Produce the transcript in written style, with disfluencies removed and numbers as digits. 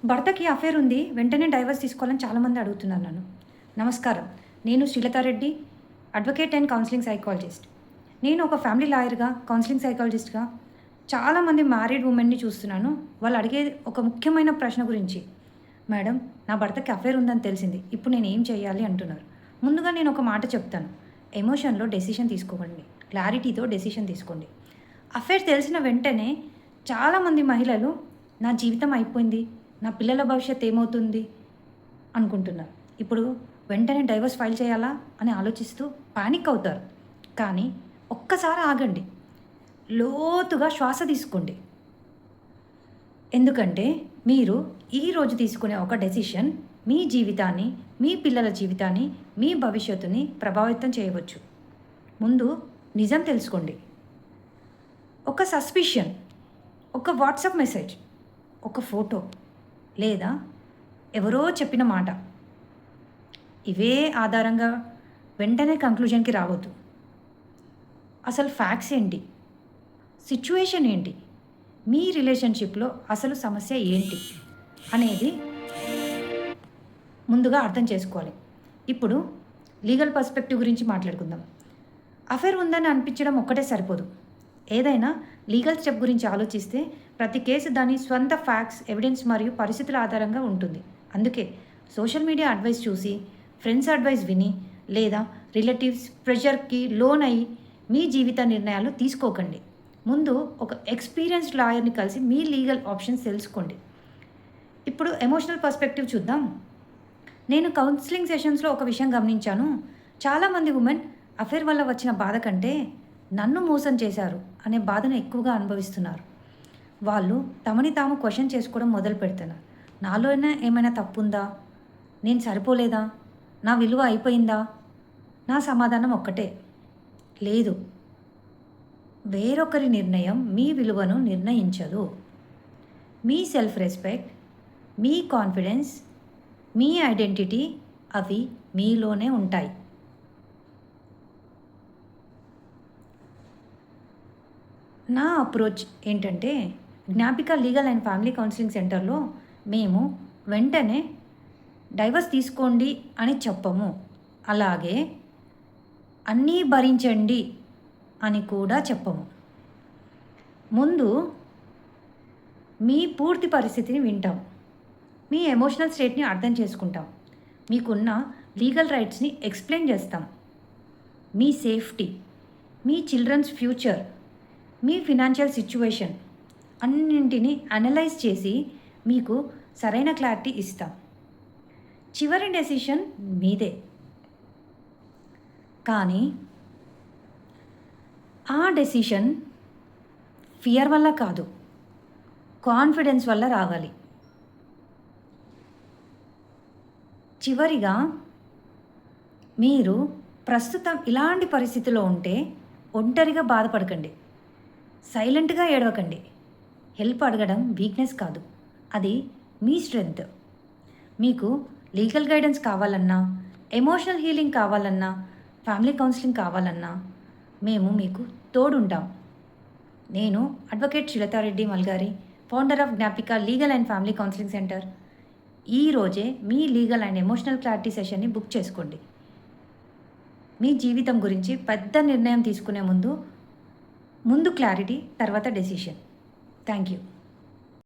భర్తకి అఫేర్ ఉంది, వెంటనే డైవర్స్ తీసుకోవాలని చాలామంది అడుగుతున్నారు నన్ను. నమస్కారం, నేను Srilatha Reddy, advocate and counselling psychologist. నేను ఒక ఫ్యామిలీ లాయర్గా, కౌన్సిలింగ్ సైకాలజిస్ట్గా చాలామంది మ్యారీడ్ ఉమెన్ని చూస్తున్నాను. వాళ్ళు అడిగే ఒక ముఖ్యమైన ప్రశ్న గురించి, మేడం నా భర్తకి అఫేర్ ఉందని తెలిసింది, ఇప్పుడు నేను ఏం చేయాలి అంటున్నారు. ముందుగా నేను ఒక మాట చెప్తాను, ఎమోషన్లో డెసిషన్ తీసుకోకండి, క్లారిటీతో డెసిషన్ తీసుకోండి. అఫేర్ తెలిసిన వెంటనే చాలామంది మహిళలు నా జీవితం అయిపోయింది, నా పిల్లల భవిష్యత్తు ఏమవుతుంది అనుకుంటున్నారు. ఇప్పుడు వెంటనే డైవర్స్ ఫైల్ చేయాలా అని ఆలోచిస్తూ పానిక్ అవుతారు. కానీ ఒక్కసారి ఆగండి, లోతుగా శ్వాస తీసుకోండి. ఎందుకంటే మీరు ఈరోజు తీసుకునే ఒక డెసిషన్ మీ జీవితాన్ని, మీ పిల్లల జీవితాన్ని, మీ భవిష్యత్తుని ప్రభావితం చేయవచ్చు. ముందు నిజం తెలుసుకోండి. ఒక సస్పిషన్, ఒక వాట్సాప్ మెసేజ్, ఒక ఫోటో లేదా ఎవరో చెప్పిన మాట, ఇవే ఆధారంగా వెంటనే కంక్లూజన్కి రావద్దు. అసలు ఫ్యాక్ట్స్ ఏంటి, సిచ్యువేషన్ ఏంటి, మీ రిలేషన్షిప్లో అసలు సమస్య ఏంటి అనేది ముందుగా అర్థం చేసుకోవాలి. ఇప్పుడు లీగల్ పర్స్పెక్టివ్ గురించి మాట్లాడుకుందాం. అఫేర్ ఉందని అనిపించడం ఒక్కటే సరిపోదు. ఏదైనా లీగల్ స్టెప్ గురించి ఆలోచిస్తే ప్రతి కేసు దాని స్వంత ఫ్యాక్ట్స్, ఎవిడెన్స్ మరియు పరిస్థితుల ఆధారంగా ఉంటుంది. అందుకే సోషల్ మీడియా అడ్వైస్ చూసి, ఫ్రెండ్స్ అడ్వైస్ విని లేదా రిలేటివ్స్ ప్రెషర్కి లోన్ అయ్యి మీ జీవిత నిర్ణయాలు తీసుకోకండి. ముందు ఒక ఎక్స్పీరియన్స్డ్ లాయర్ని కలిసి మీ లీగల్ ఆప్షన్స్ తెలుసుకోండి. ఇప్పుడు ఎమోషనల్ పర్స్పెక్టివ్ చూద్దాం. నేను కౌన్సిలింగ్ సెషన్స్లో ఒక విషయం గమనించాను. చాలామంది ఉమెన్ అఫేర్ వల్ల వచ్చిన బాధ కంటే నన్ను మోసం చేశారు అనే బాధను ఎక్కువగా అనుభవిస్తున్నారు. వాళ్ళు తమని తాము క్వశ్చన్ చేసుకోవడం మొదలు పెడుతున్నారు. నాలోనే ఏమైనా తప్పు ఉందా, నేను సరిపోలేదా, నా విలువ అయిపోయిందా? నా సమాధానం ఒక్కటే, లేదు. వేరొకరి నిర్ణయం మీ విలువను నిర్ణయించదు. మీ సెల్ఫ్ రెస్పెక్ట్, మీ కాన్ఫిడెన్స్, మీ ఐడెంటిటీ అవి మీలోనే ఉంటాయి. నా అప్రోచ్ ఏంటంటే, జ్ఞాపిక లీగల్ అండ్ ఫ్యామిలీ కౌన్సిలింగ్ సెంటర్లో మేము వెంటనే డైవర్స్ తీసుకోండి అని చెప్పము, అలాగే అన్నీ భరించండి అని కూడా చెప్పము. ముందు మీ పూర్తి పరిస్థితిని వింటాం, మీ ఎమోషనల్ స్టేట్ని అర్థం చేసుకుంటాం, మీకున్న లీగల్ రైట్స్ని ఎక్స్ప్లెయిన్ చేస్తాం. మీ సేఫ్టీ, మీ చిల్డ్రన్స్ ఫ్యూచర్, మీ ఫినాన్షియల్ సిచ్యువేషన్ అన్నింటినీ అనలైజ్ చేసి మీకు సరైన క్లారిటీ ఇస్తాం. చివరి డెసిషన్ మీదే. కానీ ఆ డెసిషన్ ఫియర్ వల్ల కాదు, కాన్ఫిడెన్స్ వల్ల రావాలి. చివరిగా, మీరు ప్రస్తుతం ఇలాంటి పరిస్థితిలో ఉంటే ఒంటరిగా బాధపడకండి, సైలెంట్గా ఏడవకండి. హెల్ప్ అడగడం వీక్నెస్ కాదు, అది మీ స్ట్రెంగ్త్. మీకు లీగల్ గైడెన్స్ కావాలన్నా, ఎమోషనల్ హీలింగ్ కావాలన్నా, ఫ్యామిలీ కౌన్సిలింగ్ కావాలన్నా మేము మీకు తోడుంటాం. నేను advocate Srilatha Reddy Malgari, founder of Gnapika legal and family counselling centre. ఈరోజే మీ లీగల్ అండ్ ఎమోషనల్ క్లారిటీ సెషన్ని బుక్ చేసుకోండి. మీ జీవితం గురించి పెద్ద నిర్ణయం తీసుకునే ముందు క్లారిటీ, తర్వాత డెసిషన్. Thank you.